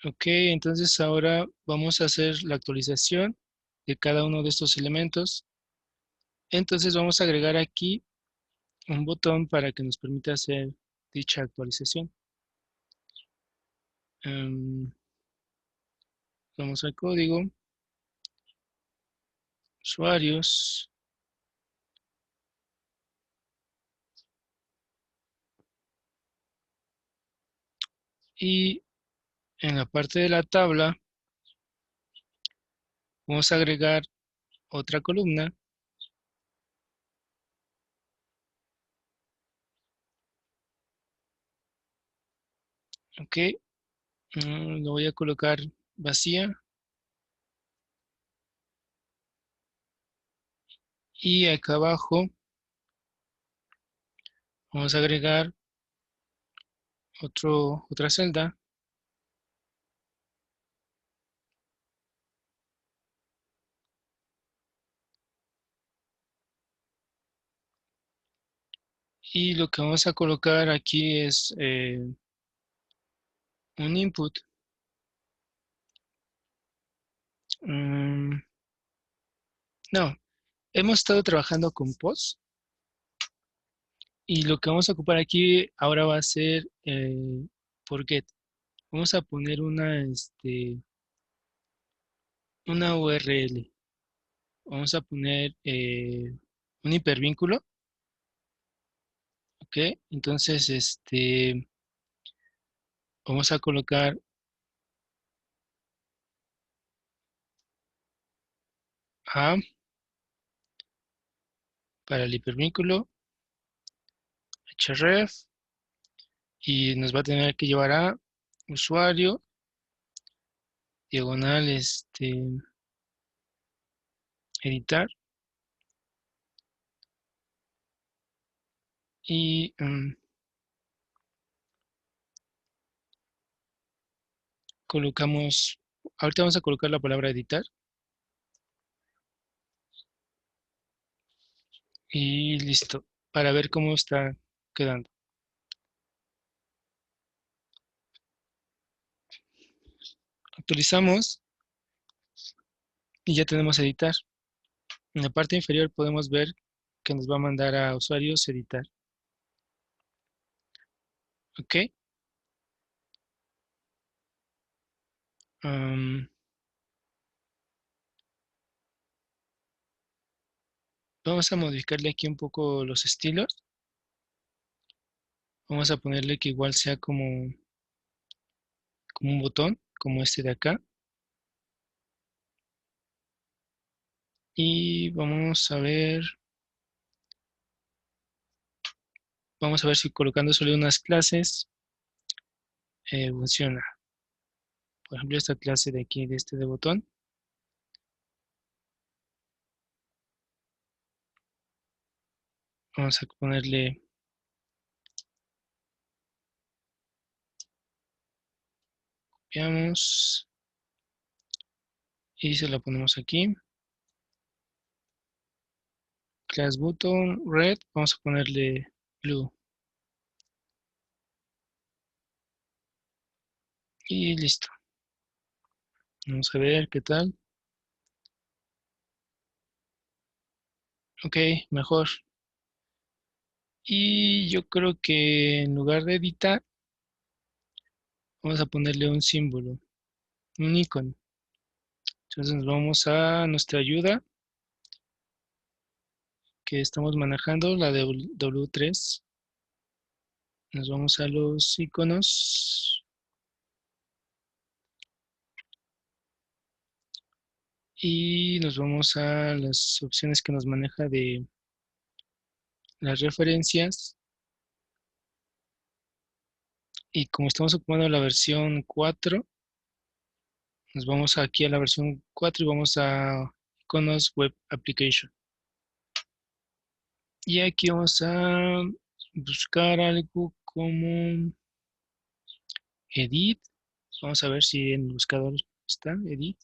Ok, entonces ahora vamos a hacer la actualización de cada uno de estos elementos. Entonces vamos a agregar aquí un botón para que nos permita hacer dicha actualización. Em, Vamos al código, usuarios, y en la parte de la tabla vamos a agregar otra columna. Ok, lo voy a colocar vacía y acá abajo vamos a agregar otra celda y lo que vamos a colocar aquí es un input. Mm, no, hemos estado trabajando con post y lo que vamos a ocupar aquí ahora va a ser por get. Vamos a poner una URL. Vamos a poner un hipervínculo. Ok, entonces vamos a colocar A para el hipervínculo, href, y nos va a tener que llevar a usuario, diagonal, editar, y colocamos, ahorita vamos a colocar la palabra editar, y listo, para ver cómo está quedando. Actualizamos y ya tenemos editar. En la parte inferior podemos ver que nos va a mandar a usuarios editar. Ok. Am, Vamos a modificarle aquí un poco los estilos. Vamos a ponerle que igual sea como un botón, como este de acá. Y vamos a ver si colocando solo unas clases funciona. Por ejemplo, esta clase de aquí, de este de botón. Vamos a ponerle, copiamos y se la ponemos aquí. Class button red, vamos a ponerle blue. Y listo. Vamos a ver qué tal. Ok, mejor. Y yo creo que en lugar de editar, vamos a ponerle un símbolo, un icono. Entonces nos vamos a nuestra ayuda que estamos manejando, la de W3. Nos vamos a los iconos y nos vamos a las opciones que nos maneja de las referencias. Y como estamos ocupando la versión 4, nos vamos aquí a la versión 4 y vamos a iconos web application. Y aquí vamos a buscar algo como edit. Vamos a ver si en el buscador está edit.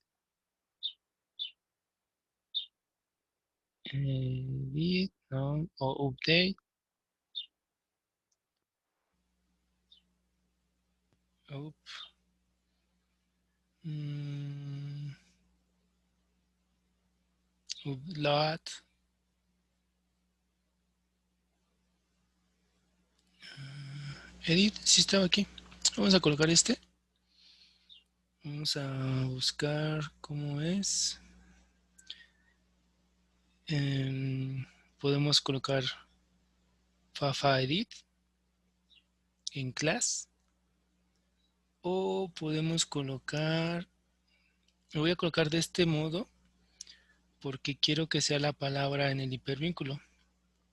Edit, no, o update. Up, Upload. Edit, si estaba aquí. Vamos a colocar este. Vamos a buscar cómo es. Podemos colocar Fafa Edit en class. O podemos colocar, lo voy a colocar de este modo porque quiero que sea la palabra en el hipervínculo.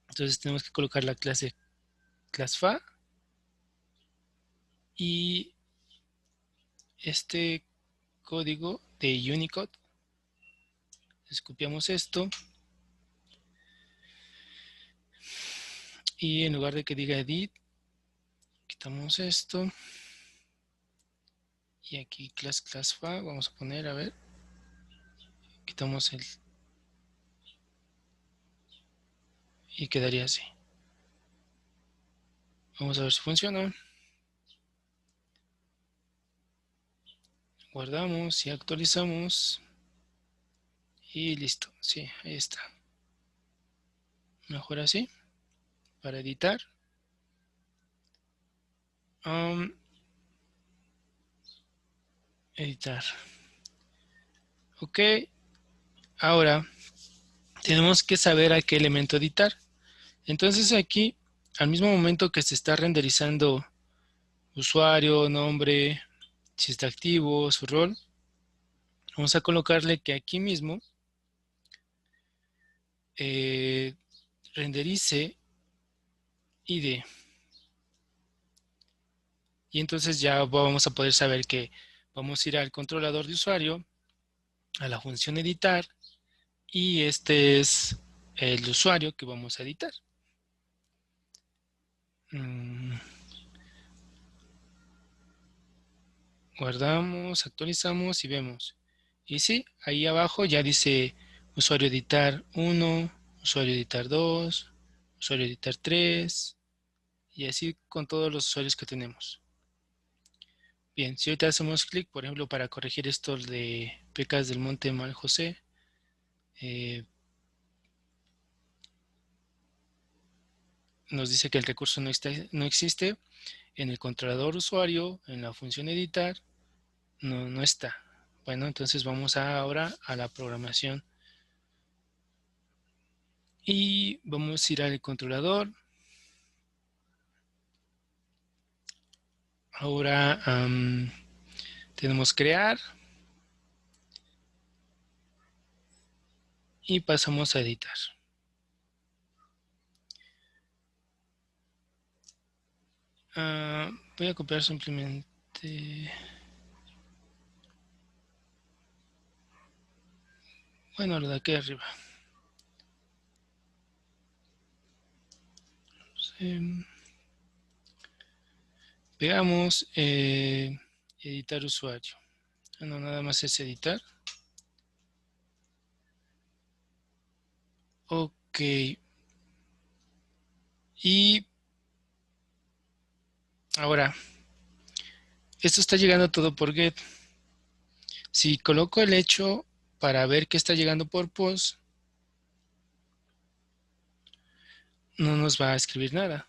Entonces tenemos que colocar la clase classFa y este código de Unicode. Entonces copiamos esto y en lugar de que diga edit, quitamos esto y aquí classFa vamos a poner, a ver, quitamos el y quedaría así. Vamos a ver si funciona. Guardamos y actualizamos y listo. Sí, ahí está. Mejor así para editar. Editar. Ok, ahora tenemos que saber a qué elemento editar. Entonces aquí, al mismo momento que se está renderizando usuario, nombre, si está activo, su rol, vamos a colocarle que aquí mismo renderice ID. Y entonces ya vamos a poder saber que vamos a ir al controlador de usuario, a la función editar, y este es el usuario que vamos a editar. Guardamos, actualizamos y vemos. Y sí, ahí abajo ya dice usuario editar 1, usuario editar 2, usuario editar 3 y así con todos los usuarios que tenemos. Bien, si ahorita hacemos clic, por ejemplo, para corregir esto de Pecas del Monte Mal José, nos dice que el recurso no existe. En el controlador usuario, en la función editar, no está. Bueno, entonces vamos ahora a la programación. Y vamos a ir al controlador. Ahora tenemos crear. Y pasamos a editar. Voy a copiar simplemente. Bueno, lo de aquí arriba. Pegamos editar usuario. No, nada más es editar. Ok. Y ahora, esto está llegando todo por get. Si coloco el hecho para ver que está llegando por post, no nos va a escribir nada.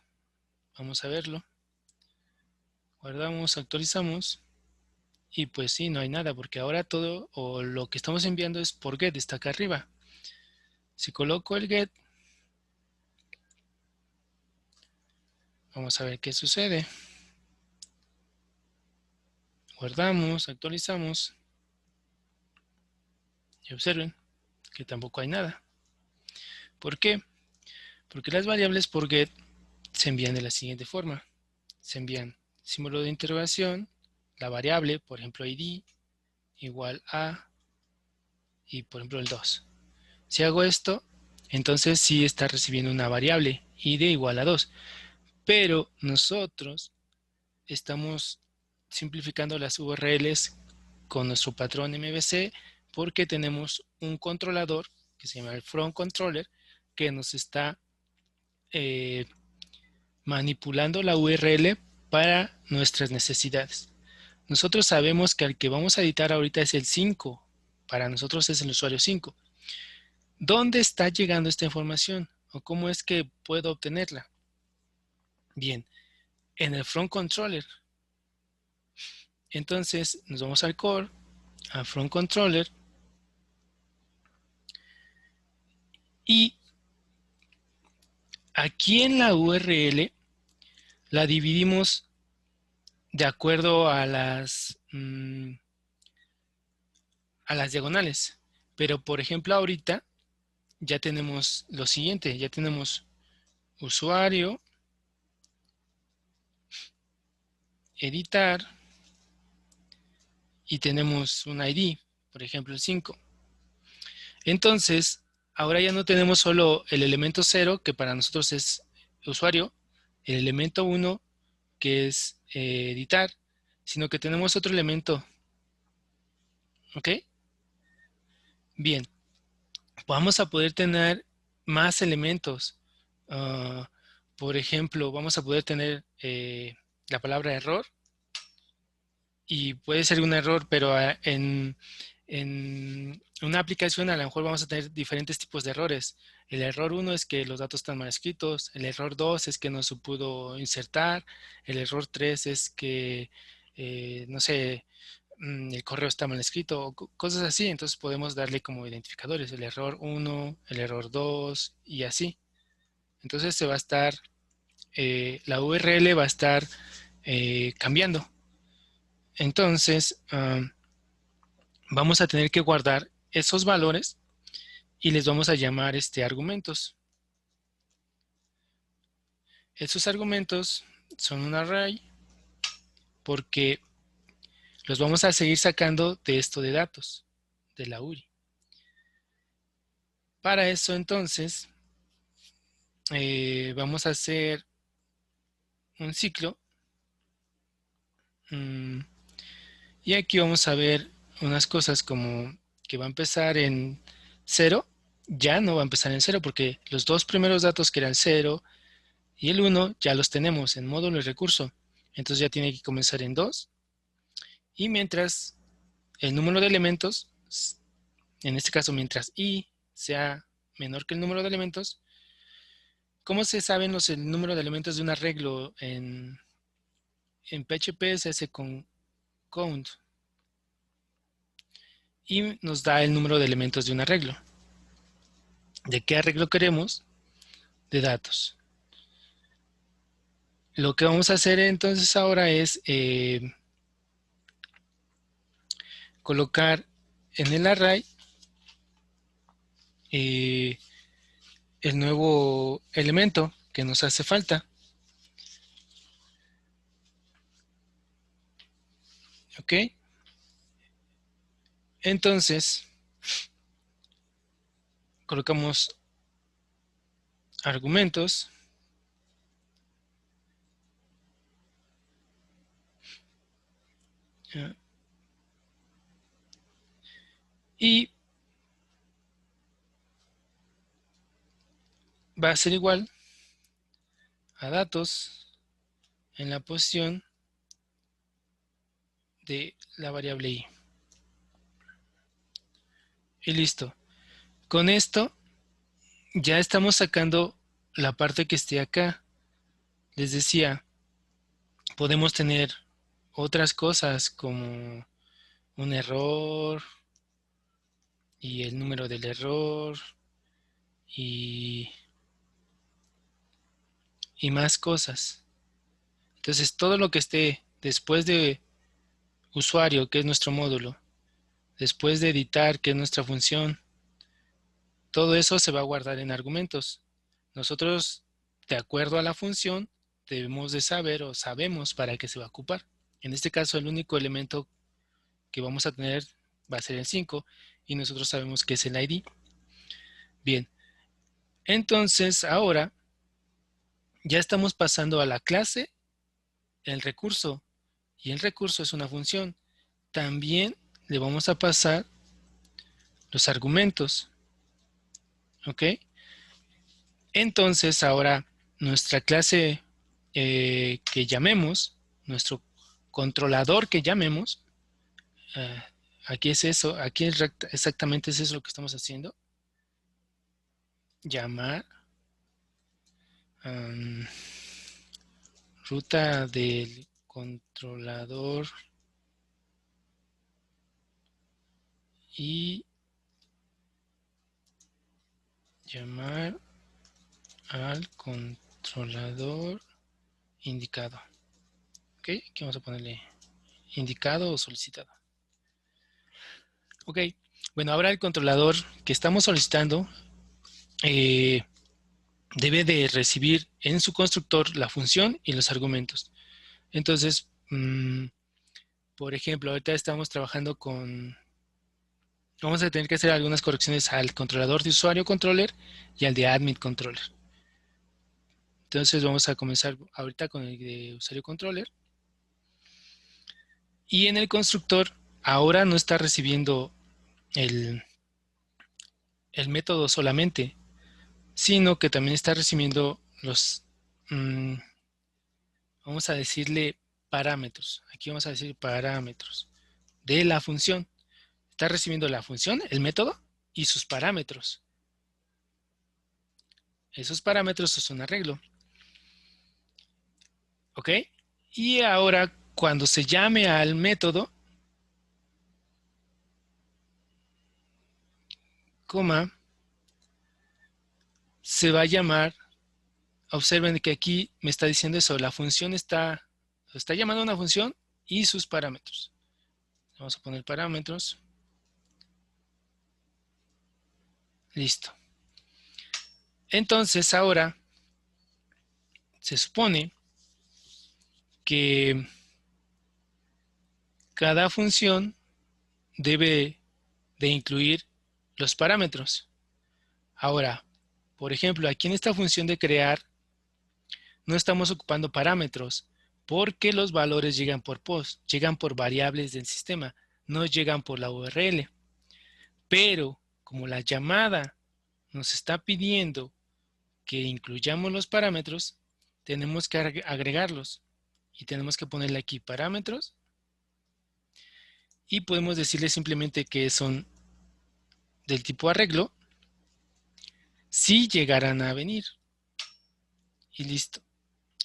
Vamos a verlo. Guardamos, actualizamos. Y pues sí, no hay nada, porque ahora todo o lo que estamos enviando es por get, está acá arriba. Si coloco el get, vamos a ver qué sucede. Guardamos, actualizamos. Y observen que tampoco hay nada. ¿Por qué? Porque las variables por get se envían de la siguiente forma. Se envían símbolo de interrogación, la variable, por ejemplo id, igual a, y por ejemplo el 2. Si hago esto, entonces sí está recibiendo una variable, id igual a 2. Pero nosotros estamos simplificando las URLs con nuestro patrón MVC porque tenemos un controlador que se llama el Front Controller que nos está manipulando la URL para nuestras necesidades. nosotros sabemos que al que vamos a editar ahorita es el 5. Para nosotros es el usuario 5. ¿Dónde está llegando esta información? ¿O cómo es que puedo obtenerla? Bien, en el front controller. Entonces nos vamos al core, a front controller, y aquí en la URL la dividimos de acuerdo a las diagonales. Pero por ejemplo ahorita ya tenemos lo siguiente, ya tenemos usuario, editar, y tenemos un ID, por ejemplo el 5. Entonces, ahora ya no tenemos solo el elemento 0, que para nosotros es usuario, el elemento 1, que es editar, sino que tenemos otro elemento. ¿Ok? Bien, vamos a poder tener más elementos. Ah, por ejemplo, vamos a poder tener la palabra error, y puede ser un error, pero en una aplicación a lo mejor vamos a tener diferentes tipos de errores. El error 1 es que los datos están mal escritos, el error 2 es que no se pudo insertar, el error 3 es que, no sé, el correo está mal escrito, o cosas así. Entonces podemos darle como identificadores, el error 1, el error 2 y así. Entonces se va a estar, la URL va a estar cambiando. Entonces, vamos a tener que guardar esos valores y les vamos a llamar argumentos. Esos argumentos son un array porque los vamos a seguir sacando de esto de datos, de la URI. Para eso entonces vamos a hacer un ciclo, y aquí vamos a ver unas cosas como que va a empezar en 0. Ya no va a empezar en 0 porque los dos primeros datos, que eran 0 y el 1, ya los tenemos en módulo y recurso. Entonces ya tiene que comenzar en 2. Y mientras el número de elementos, en este caso mientras i sea menor que el número de elementos, ¿cómo se saben el número de elementos de un arreglo? En PHP se hace con count y nos da el número de elementos de un arreglo. ¿De qué arreglo queremos? De datos. Lo que vamos a hacer entonces ahora es colocar en el array el nuevo elemento que nos hace falta. ¿Ok? Entonces, colocamos argumentos y va a ser igual a datos en la posición de la variable i. Y listo. Con esto ya estamos sacando la parte que esté acá. Les decía, podemos tener otras cosas como un error y el número del error y, y más cosas. Entonces todo lo que esté después de usuario, que es nuestro módulo, después de editar, que es nuestra función, todo eso se va a guardar en argumentos. Nosotros, de acuerdo a la función, debemos de saber o sabemos para qué se va a ocupar. En este caso, el único elemento que vamos a tener va a ser el 5 y nosotros sabemos que es el ID. Bien, entonces ahora ya estamos pasando a la clase, el recurso, y el recurso es una función. También le vamos a pasar los argumentos. ¿Ok? Entonces ahora nuestra clase que llamemos, nuestro controlador que llamemos, aquí es eso, aquí es exactamente es eso lo que estamos haciendo. Llamar ruta del controlador y llamar al controlador indicado. Ok, aquí vamos a ponerle indicado o solicitado. Ok, bueno, ahora el controlador que estamos solicitando debe de recibir en su constructor la función y los argumentos. Entonces, por ejemplo, ahorita estamos trabajando con... Vamos a tener que hacer algunas correcciones al controlador de usuario controller y al de admin controller. Entonces vamos a comenzar ahorita con el de usuario controller. Y en el constructor ahora no está recibiendo el método solamente, sino que también está recibiendo los, vamos a decirle parámetros. Aquí vamos a decir parámetros de la función. Está recibiendo la función, el método y sus parámetros. Esos parámetros son un arreglo. ¿Ok? Y ahora cuando se llame al método, coma, se va a llamar, observen que aquí me está diciendo eso, la función está llamando a una función y sus parámetros. Vamos a poner parámetros. Listo. Entonces ahora se supone que cada función debe de incluir los parámetros. Ahora, por ejemplo, aquí en esta función de crear no estamos ocupando parámetros porque los valores llegan por post, llegan por variables del sistema, no llegan por la URL. Pero como la llamada nos está pidiendo que incluyamos los parámetros, tenemos que agregarlos y tenemos que ponerle aquí parámetros y podemos decirle simplemente que son del tipo arreglo si llegaran a venir y listo.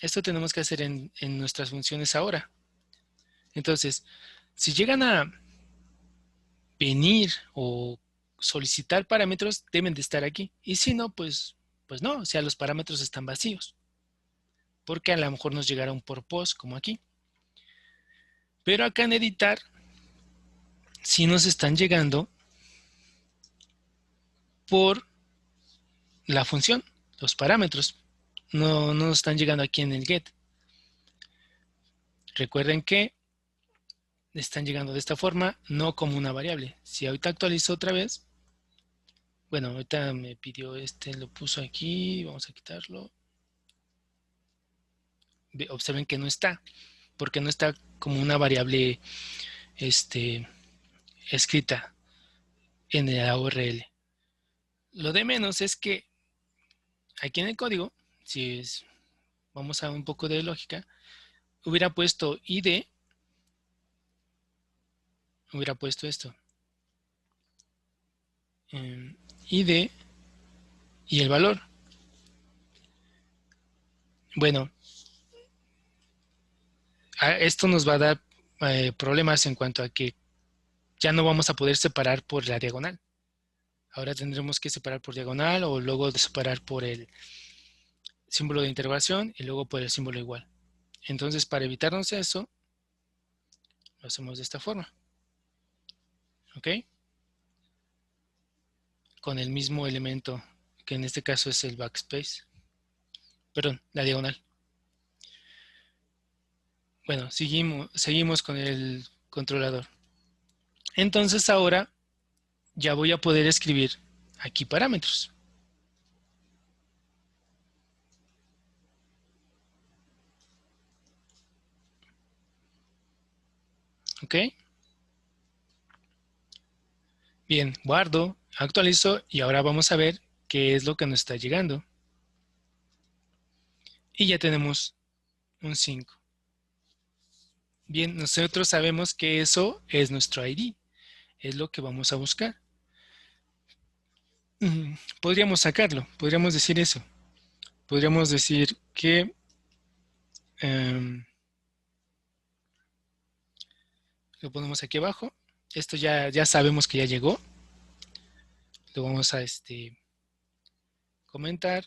Esto tenemos que hacer en nuestras funciones ahora. Entonces, si llegan a venir o solicitar parámetros, deben de estar aquí. Y si no, pues no, o sea, los parámetros están vacíos. Porque a lo mejor nos llegará un por post, como aquí. Pero acá en editar, sí nos están llegando por la función, los parámetros. No nos están llegando aquí en el get. Recuerden que están llegando de esta forma, no como una variable. Si ahorita actualizo otra vez, bueno, ahorita me pidió lo puso aquí, vamos a quitarlo. Observen que no está, porque no está como una variable escrita en la URL. Lo de menos es que aquí en el código, si vamos a un poco de lógica, hubiera puesto ID, hubiera puesto esto, ID y el valor. Bueno, esto nos va a dar problemas en cuanto a que ya no vamos a poder separar por la diagonal. Ahora tendremos que separar por diagonal o luego de separar por el símbolo de interrogación y luego por el símbolo igual. Entonces, para evitarnos eso, lo hacemos de esta forma. ¿Ok? Con el mismo elemento, que en este caso es el backspace. Perdón, la diagonal. Bueno, seguimos con el controlador. Entonces ahora ya voy a poder escribir aquí parámetros. ¿Ok? Bien, guardo, actualizo y ahora vamos a ver qué es lo que nos está llegando. Y ya tenemos un 5. Bien, nosotros sabemos que eso es nuestro ID, es lo que vamos a buscar. Podríamos sacarlo, podríamos decir eso. Podríamos decir que em, lo ponemos aquí abajo. Esto ya sabemos que ya llegó. Lo vamos a comentar.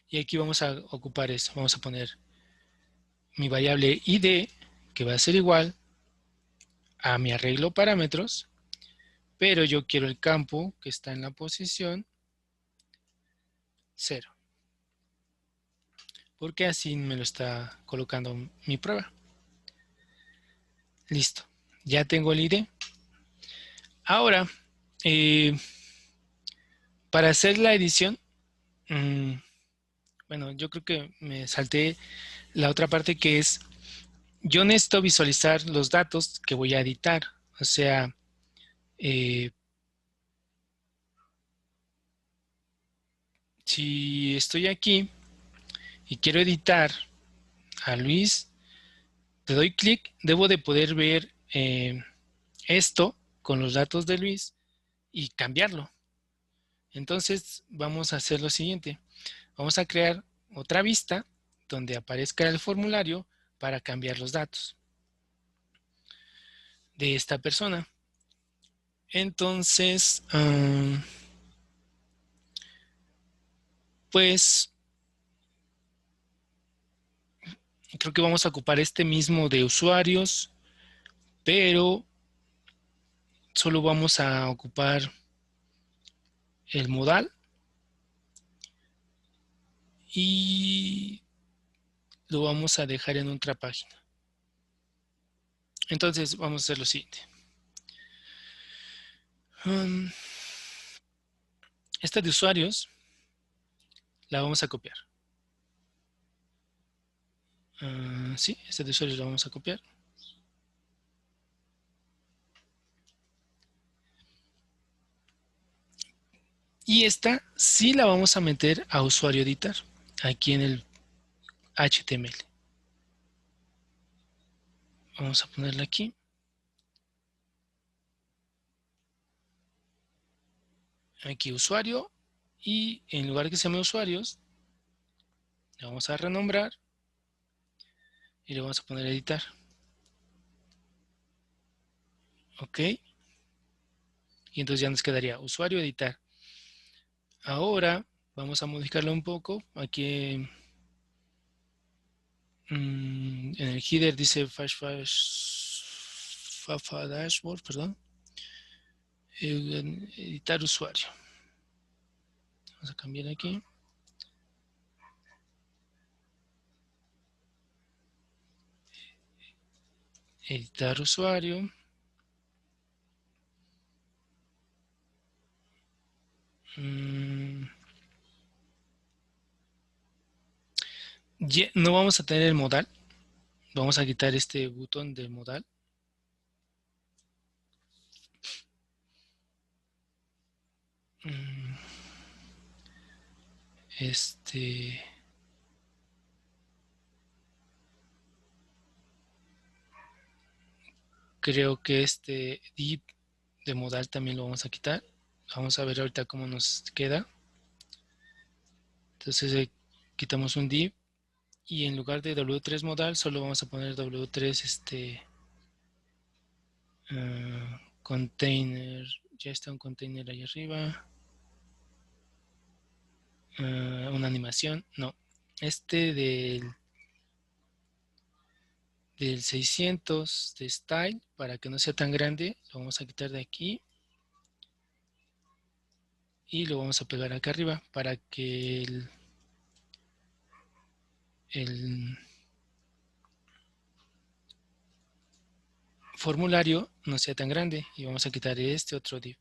Y aquí vamos a ocupar eso. Vamos a poner mi variable ID, que va a ser igual a mi arreglo parámetros, pero yo quiero el campo que está en la posición 0, porque así me lo está colocando mi prueba. Listo, ya tengo el ID. Ahora, eh, para hacer la edición, mmm, bueno, yo creo que me salté la otra parte que es, yo necesito visualizar los datos que voy a editar. O sea, eh, si estoy aquí y quiero editar a Luis, te doy clic, debo de poder ver esto con los datos de Luis y cambiarlo. Entonces vamos a hacer lo siguiente. Vamos a crear otra vista donde aparezca el formulario para cambiar los datos de esta persona. Entonces, pues creo que vamos a ocupar este mismo de usuarios, pero solo vamos a ocupar el modal y lo vamos a dejar en otra página. Entonces vamos a hacer lo siguiente. Esta de usuarios la vamos a copiar. Sí, esta de usuarios la vamos a copiar. Y esta sí la vamos a meter a usuario editar, aquí en el HTML. Vamos a ponerla aquí. Aquí usuario. Y en lugar que se llame usuarios, le vamos a renombrar y le vamos a poner editar. Ok. Y entonces ya nos quedaría usuario editar. Ahora vamos a modificarlo un poco. Aquí en el header dice Fafa Dashboard, perdón. Editar usuario. Vamos a cambiar aquí. Editar usuario. No vamos a tener el modal. Vamos a quitar este botón de modal. Creo que este div de modal también lo vamos a quitar. Vamos a ver ahorita cómo nos queda. Entonces quitamos un div y en lugar de w3 modal solo vamos a poner w3 container. Ya está un container ahí arriba. Una animación. No. Este del 600 de style, para que no sea tan grande, lo vamos a quitar de aquí. Y lo vamos a pegar acá arriba para que el formulario no sea tan grande. Y vamos a quitar este otro div.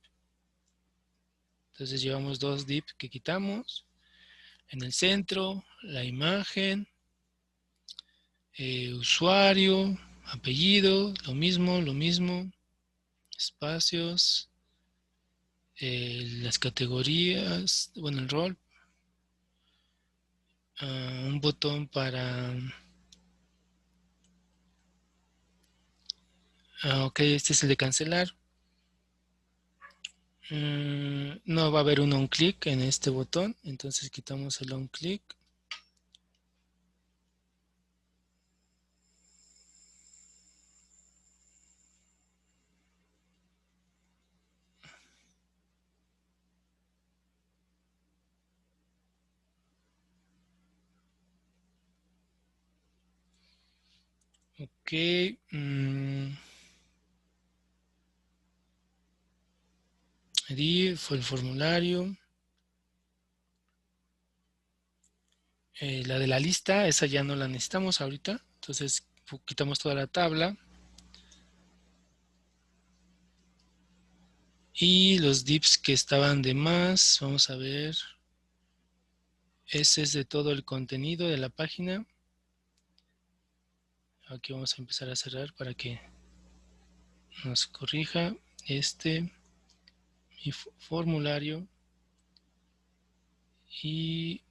Entonces llevamos dos div que quitamos. En el centro, la imagen, usuario, apellido, lo mismo, espacios, las categorías, bueno, el rol, un botón para Ok, este es el de cancelar. No va a haber un on click en este botón, entonces quitamos el on click. Ok. Edit fue el formulario. La de la lista, esa ya no la necesitamos ahorita. Entonces quitamos toda la tabla. Y los divs que estaban de más, vamos a ver. Ese es de todo el contenido de la página. Aquí vamos a empezar a cerrar para que nos corrija. Mi formulario. Y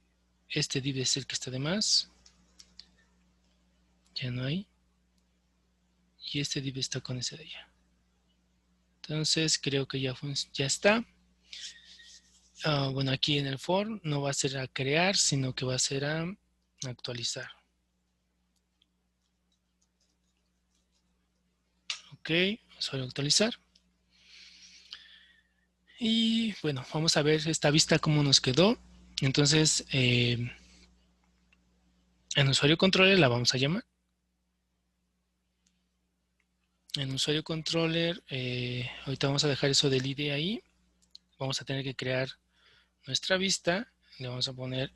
este div es el que está de más. Ya no hay. Y este div está con ese de allá. Entonces creo que ya está. Bueno, aquí en el for no va a ser a crear, sino que va a ser a actualizar. Ok, solo actualizar. Y bueno, vamos a ver esta vista cómo nos quedó. Entonces, en usuario controller la vamos a llamar. En usuario controller, ahorita vamos a dejar eso del ID ahí. Vamos a tener que crear nuestra vista. Le vamos a poner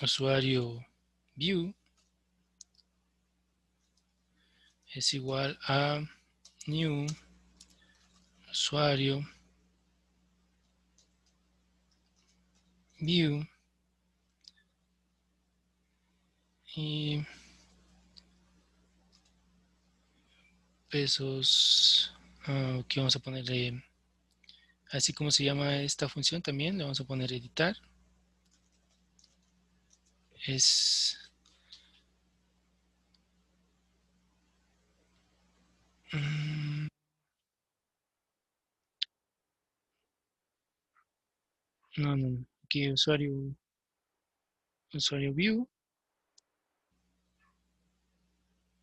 usuario view es igual a new usuario view y pesos. Aquí vamos a ponerle así como se llama esta función también. Le vamos a poner editar. Es no, no, no. Aquí usuario view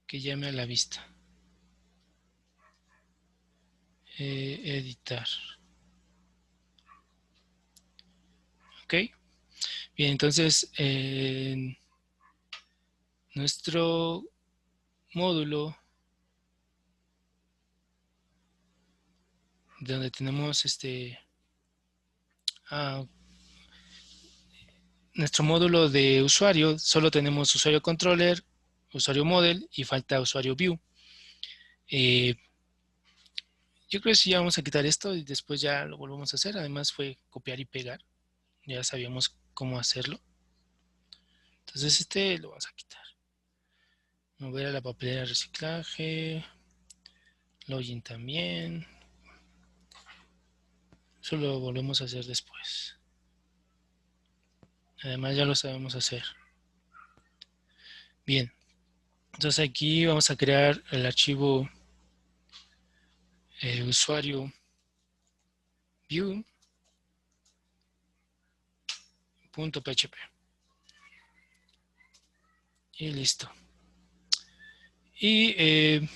que llame a la vista. Editar. Ok. Bien, entonces nuestro módulo donde tenemos ah, nuestro módulo de usuario, solo tenemos usuario controller, usuario model y falta usuario view. Eh, yo creo que sí, ya vamos a quitar esto y después ya lo volvemos a hacer. Además fue copiar y pegar. Ya sabíamos cómo hacerlo. Entonces lo vamos a quitar. Mover a la papelera de reciclaje. Login también. Eso lo volvemos a hacer después. Además ya lo sabemos hacer. Bien. Entonces aquí vamos a crear el archivo usuario view.php. Y listo. Y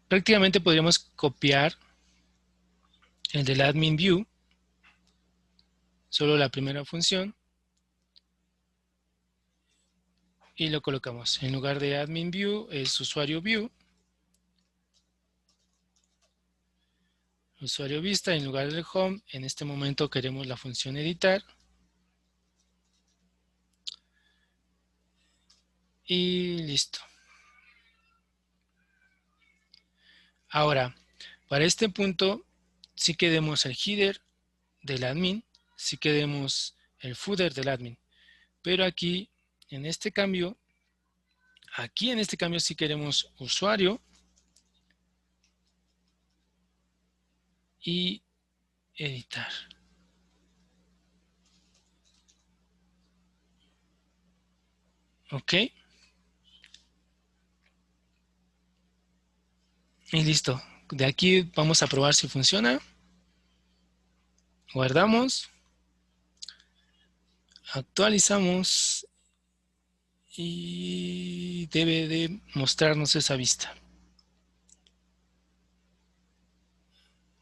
prácticamente podríamos copiar el del admin view, solo la primera función, y lo colocamos. En lugar de admin view es usuario view, usuario vista. En lugar del home, en este momento queremos la función editar. Y listo. Ahora, para este punto, sí queremos el header del admin, sí queremos el footer del admin. Pero aquí, en este cambio, sí queremos usuario y editar. Ok. Y listo. De aquí vamos a probar si funciona. Guardamos. Actualizamos. Y debe de mostrarnos esa vista.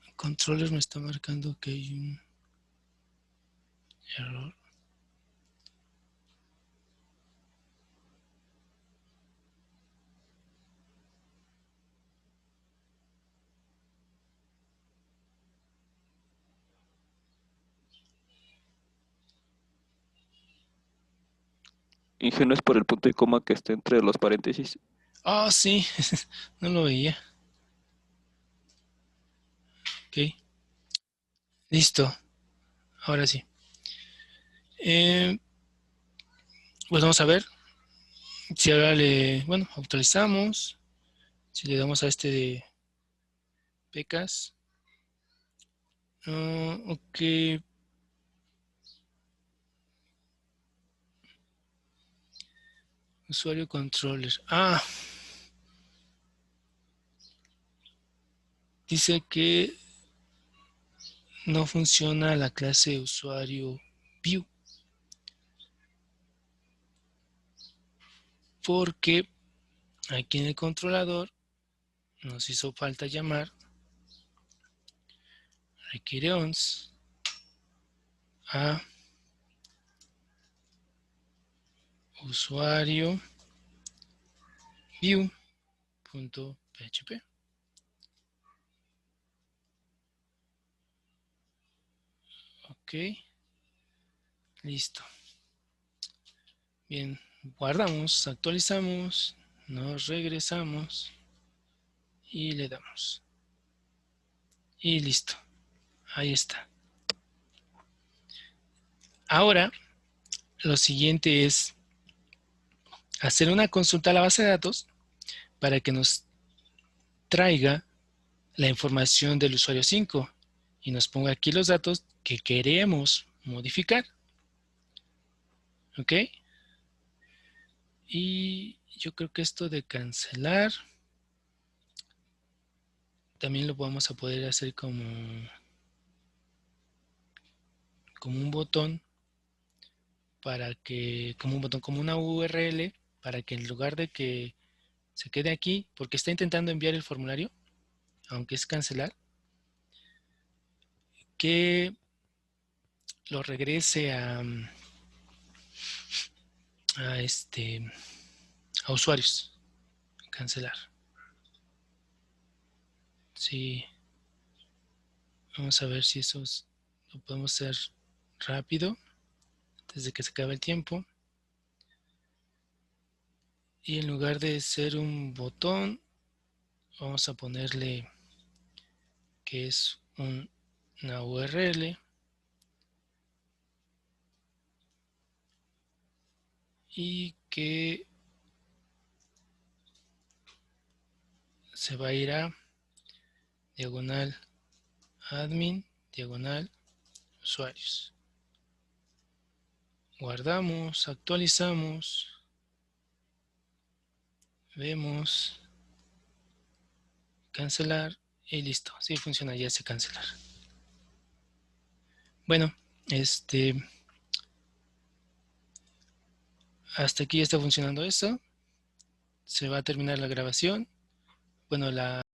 El controller me está marcando que hay un error. Ingenuo es por el punto y coma que está entre los paréntesis. Ah, sí. No lo veía. Ok. Listo. Ahora sí. Eh, pues vamos a ver. Si ahora bueno, actualizamos. Si le damos a este de pecas. Ok. Usuario controller. Ah, dice que no funciona la clase usuario view. Porque aquí en el controlador nos hizo falta llamar require-ons a usuario view.php. Ok, listo. Bien, guardamos, actualizamos, nos regresamos y le damos. Y listo, ahí está. Ahora, lo siguiente es hacer una consulta a la base de datos para que nos traiga la información del usuario 5 y nos ponga aquí los datos que queremos modificar. ¿Ok? Y yo creo que esto de cancelar también lo vamos a poder hacer como un botón para que, como un botón, como una URL, para que en lugar de que se quede aquí, porque está intentando enviar el formulario, aunque es cancelar, que lo regrese a a usuarios. Cancelar. Sí, vamos a ver si eso lo podemos hacer rápido, desde que se acabe el tiempo. Y en lugar de ser un botón, vamos a ponerle que es una URL y que se va a ir a diagonal admin, diagonal usuarios. Guardamos, actualizamos, vemos, cancelar y listo. Sí funciona, ya se cancelar. Bueno, hasta aquí está funcionando esto. Se va a terminar la grabación. Bueno,